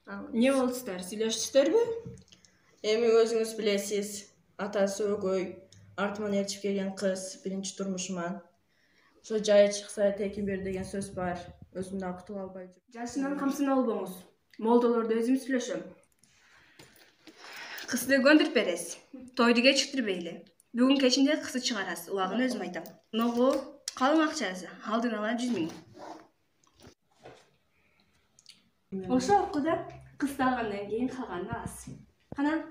Не болдуңуздар, сүйлөштүңүздөрбү? Эми өзүңүз билесиз, атасы өгөй, артыман ээрчип келген кыз, биринчи турмушуман. Ошо жайы чыкса текин бер деген сөз бар. Өзүм да кутула албай жүрүм. Жашынан камсына болбоңуз. Молдолорду өзүм сүйлөшөм. Кызды көндүрүп бересиз. Тойду кечиктирбейли. Бүгүн кечинде кызды чыгарасыз. Убагын өзүм айтам. Ногу калың акчасы, алдын ала 100 000. Ошо окууда кызды алгандан кийин калганын аласыз. Кана,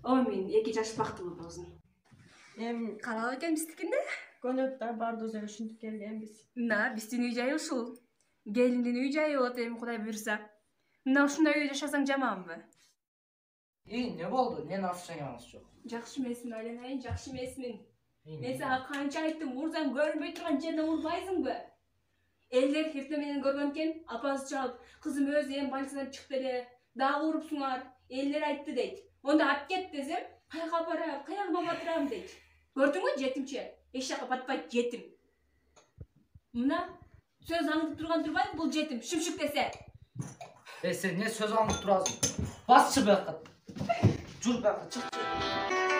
мен 2 жаш бактылуу болсун. Эми Калабы экен биздикинде? көнөт да бардык эле ушинтип келгенбиз. Биздин үй жайы ушул. Келиндин үй жайы болот эми Кудай буйрса. Мына ушундай үйдө жашасаң жаманбы? Не болду? Эмне алышчаңыз жок? Жакшы эмесмин, айланайын, жакшы эмесмин. Мен сага канча айттым, урсаң көрүнбөй турган жерден урбайсыңбы? Элдер эртең менен көргөн экен, апасы чалып, кызым өзү эми больницадан чыкты эле, дагы урупсуңар, элдер айтты дейт. Онда алып кет десем, каяка барам, каягыма батырам дейт. Көрдүңбү, жетимче? Эч жака батпайт жетим. Мына сөз аңдып турбайбы бул жетим, шүмшүк десе. Сен не сөз аңдып турасың? Басчы бияка. Жүр бияка, чык.